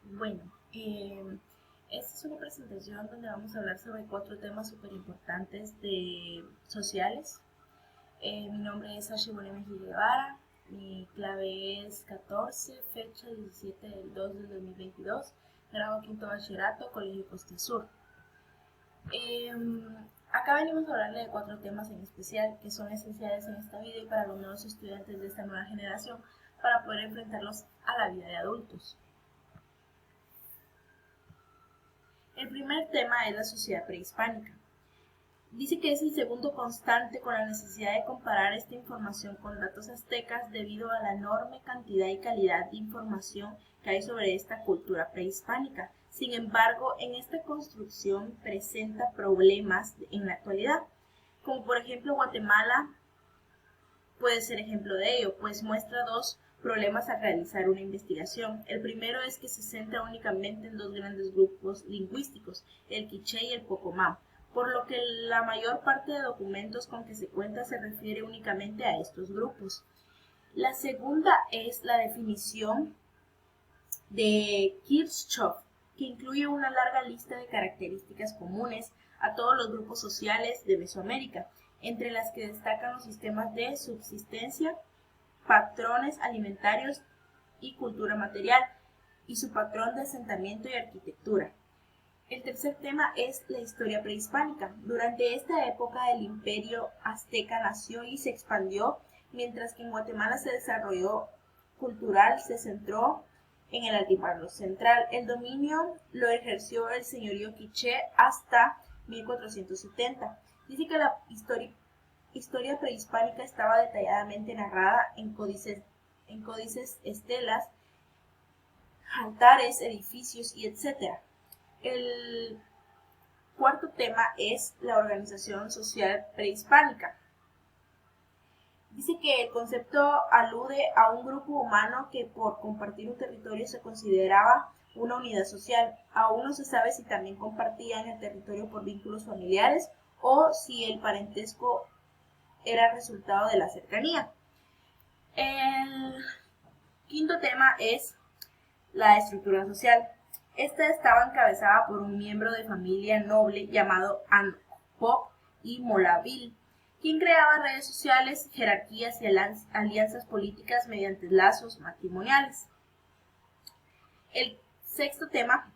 Bueno, esta es una presentación donde vamos a hablar sobre cuatro temas súper importantes de sociales. Mi nombre es Ashibone Mejía Guevara, mi clave es 14, fecha 17 del 2 del 2022, grado quinto bachillerato, Colegio Costa Sur. Acá venimos a hablarle de cuatro temas en especial que son esenciales en esta vida y para los nuevos estudiantes de esta nueva generación para poder enfrentarlos a la vida de adultos. El primer tema es la sociedad prehispánica. Dice que es el segundo constante con la necesidad de comparar esta información con datos aztecas debido a la enorme cantidad y calidad de información que hay sobre esta cultura prehispánica. Sin embargo, en esta construcción presenta problemas en la actualidad, como por ejemplo Guatemala puede ser ejemplo de ello, pues muestra dos problemas al realizar una investigación. El primero es que se centra únicamente en dos grandes grupos lingüísticos, el quiché y el pocomam, por lo que la mayor parte de documentos con que se cuenta se refiere únicamente a estos grupos. La segunda es la definición de Kirchhoff, que incluye una larga lista de características comunes a todos los grupos sociales de Mesoamérica, entre las que destacan los sistemas de subsistencia, patrones alimentarios y cultura material, y su patrón de asentamiento y arquitectura. El tercer tema es la historia prehispánica. Durante esta época el imperio azteca nació y se expandió, mientras que en Guatemala se desarrolló cultural, se centró en el altiplano central. El dominio lo ejerció el señorío quiché hasta 1470. Dice que la historia prehispánica estaba detalladamente narrada en códices, estelas, altares, edificios y etc. El cuarto tema es la organización social prehispánica. Dice que el concepto alude a un grupo humano que por compartir un territorio se consideraba una unidad social. Aún no se sabe si también compartían el territorio por vínculos familiares o si el parentesco era resultado de la cercanía. El quinto tema es la estructura social. Esta estaba encabezada por un miembro de familia noble llamado Anpop y Molavil, quien creaba redes sociales, jerarquías y alianzas políticas mediante lazos matrimoniales. El sexto tema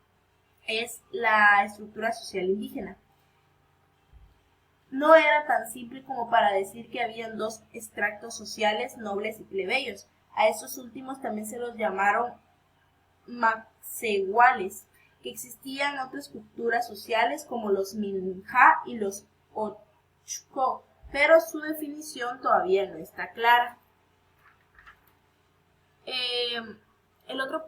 es la estructura social indígena. No era tan simple como para decir que habían dos extractos sociales, nobles y plebeyos. A estos últimos también se los llamaron maxehuales, que existían otras culturas sociales como los minja y los ochco, pero su definición todavía no está clara. El otro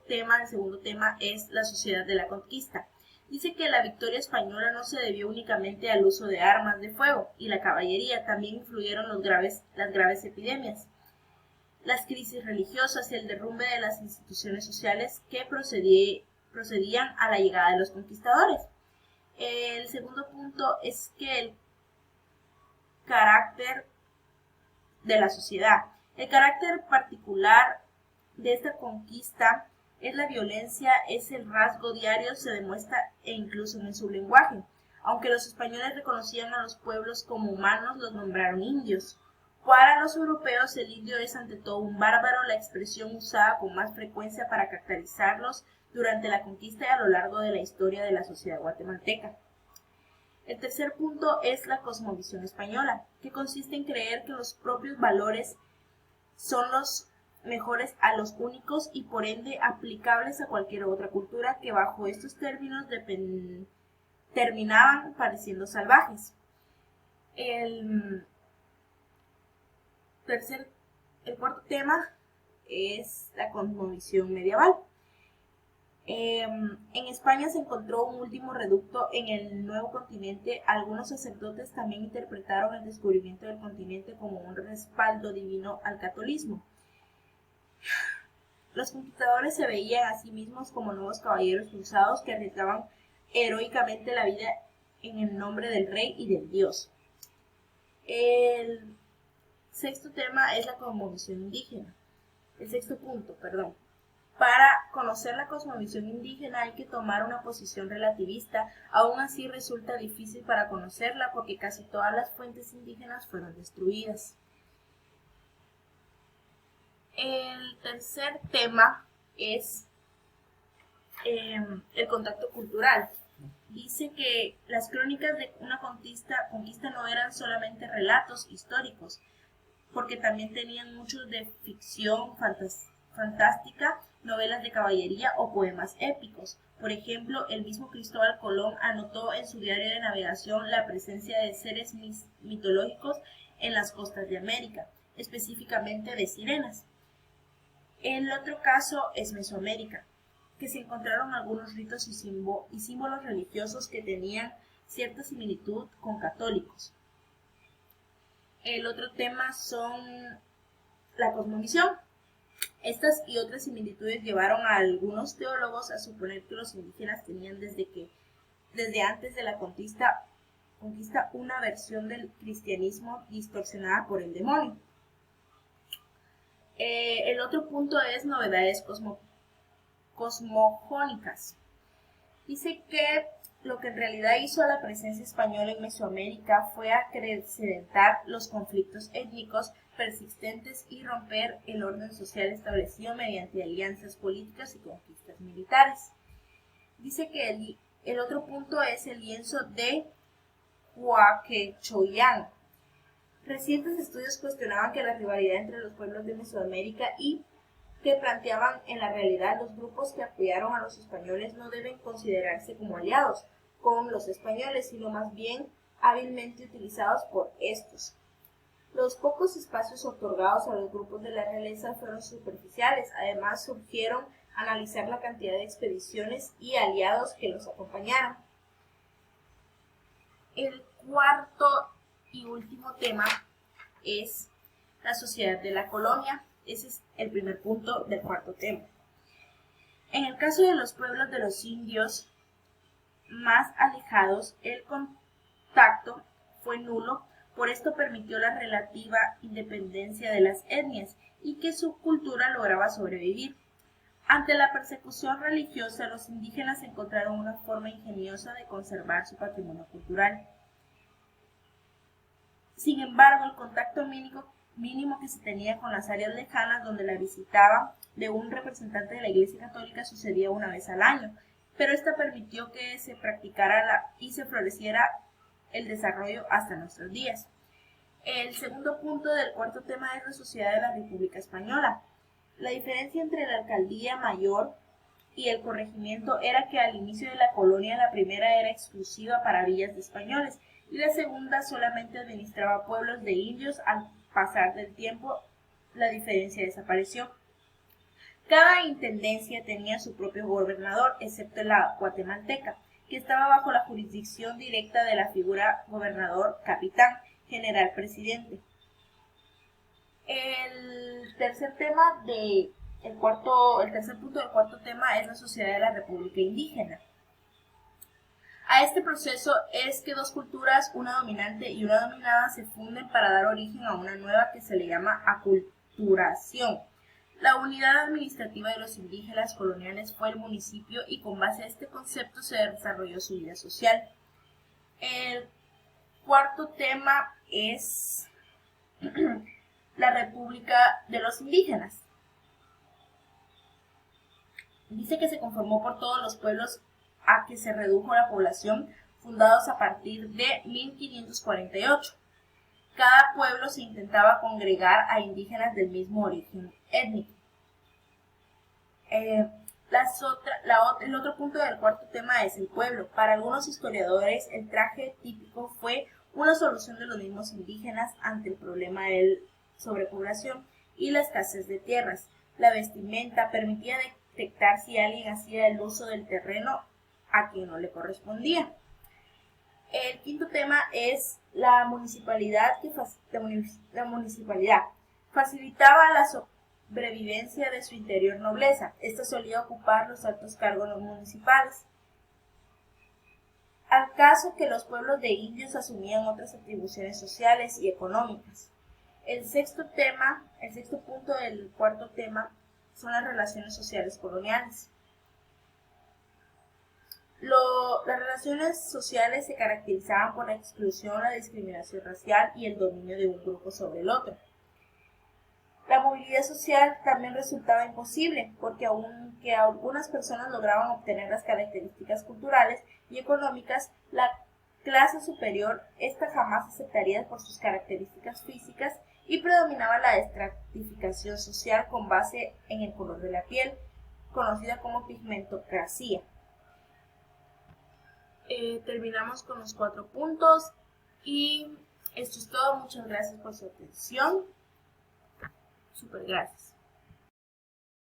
tema, el segundo tema es la sociedad de la conquista. Dice que la victoria española no se debió únicamente al uso de armas de fuego y la caballería, también influyeron las graves epidemias, las crisis religiosas y el derrumbe de las instituciones sociales que procedían a la llegada de los conquistadores. El segundo punto es que el carácter de la sociedad. El carácter particular de esta conquista es la violencia, es el rasgo diario, se demuestra e incluso en su lenguaje. Aunque los españoles reconocían a los pueblos como humanos, los nombraron indios. Para los europeos el indio es ante todo un bárbaro, la expresión usada con más frecuencia para caracterizarlos durante la conquista y a lo largo de la historia de la sociedad guatemalteca. El tercer punto es la cosmovisión española, que consiste en creer que los propios valores son los mejores a los únicos y por ende aplicables a cualquier otra cultura que bajo estos términos terminaban pareciendo salvajes. El cuarto tema es la cosmovisión medieval. En España se encontró un último reducto en el nuevo continente. Algunos sacerdotes también interpretaron el descubrimiento del continente como un respaldo divino al catolicismo. Los conquistadores se veían a sí mismos como nuevos caballeros cruzados que arriesgaban heroicamente la vida en el nombre del rey y del dios. El sexto tema es la cosmovisión indígena. El sexto punto, perdón. Para conocer la cosmovisión indígena hay que tomar una posición relativista, aún así resulta difícil para conocerla porque casi todas las fuentes indígenas fueron destruidas. El tercer tema es el contacto cultural. Dice que las crónicas de una conquista no eran solamente relatos históricos, porque también tenían muchos de ficción fantástica, novelas de caballería o poemas épicos. Por ejemplo, el mismo Cristóbal Colón anotó en su diario de navegación la presencia de seres mitológicos en las costas de América, específicamente de sirenas. El otro caso es Mesoamérica, que se encontraron algunos ritos y símbolos religiosos que tenían cierta similitud con católicos. El otro tema son la cosmovisión. Estas y otras similitudes llevaron a algunos teólogos a suponer que los indígenas tenían desde antes de la conquista una versión del cristianismo distorsionada por el demonio. El otro punto es novedades cosmogónicas. Dice que lo que en realidad hizo la presencia española en Mesoamérica fue acrecentar los conflictos étnicos persistentes y romper el orden social establecido mediante alianzas políticas y conquistas militares. Dice que el otro punto es el lienzo de Huaquechoyán. Recientes estudios cuestionaban que la rivalidad entre los pueblos de Mesoamérica y que planteaban en la realidad los grupos que apoyaron a los españoles no deben considerarse como aliados con los españoles, sino más bien hábilmente utilizados por estos. Los pocos espacios otorgados a los grupos de la realeza fueron superficiales. Además, surgieron analizar la cantidad de expediciones y aliados que los acompañaron. El cuarto y último tema es la sociedad de la colonia. Ese es el primer punto del cuarto tema. En el caso de los pueblos de los indios más alejados, el contacto fue nulo, por esto permitió la relativa independencia de las etnias y que su cultura lograba sobrevivir. Ante la persecución religiosa, los indígenas encontraron una forma ingeniosa de conservar su patrimonio cultural. Sin embargo, el contacto mínimo que se tenía con las áreas lejanas donde la visitaba de un representante de la Iglesia Católica sucedía una vez al año, pero esta permitió que se practicara y se floreciera el desarrollo hasta nuestros días. El segundo punto del cuarto tema es la sociedad de la República Española. La diferencia entre la alcaldía mayor y el corregimiento era que al inicio de la colonia la primera era exclusiva para villas de españoles y la segunda solamente administraba pueblos de indios. Al pasar del tiempo, la diferencia desapareció. Cada intendencia tenía su propio gobernador, excepto la guatemalteca, que estaba bajo la jurisdicción directa de la figura gobernador, capitán, general, presidente. El tercer punto del cuarto tema es la sociedad de la República Indígena. A este proceso es que dos culturas, una dominante y una dominada, se funden para dar origen a una nueva que se le llama aculturación. La unidad administrativa de los indígenas coloniales fue el municipio y con base a este concepto se desarrolló su vida social. El cuarto tema es la República de los Indígenas. Dice que se conformó por todos los pueblos a que se redujo la población, fundados a partir de 1548. Cada pueblo se intentaba congregar a indígenas del mismo origen étnico. El otro punto del cuarto tema es el pueblo. Para algunos historiadores, el traje típico fue una solución de los mismos indígenas ante el problema de sobrepoblación y la escasez de tierras. La vestimenta permitía detectar si alguien hacía el uso del terreno a quien no le correspondía. El quinto tema es la municipalidad. La municipalidad facilitaba la sobrevivencia de su interior nobleza. Esta solía ocupar los altos cargos municipales. Al caso que los pueblos de indios asumían otras atribuciones sociales y económicas. El sexto punto del cuarto tema son las relaciones sociales coloniales. Las relaciones sociales se caracterizaban por la exclusión, la discriminación racial y el dominio de un grupo sobre el otro. La movilidad social también resultaba imposible, porque aunque algunas personas lograban obtener las características culturales y económicas, la clase superior esta jamás aceptaría por sus características físicas y predominaba la estratificación social con base en el color de la piel, conocida como pigmentocracia. Terminamos con los 4 puntos y esto es todo. Muchas gracias por su atención. Súper gracias.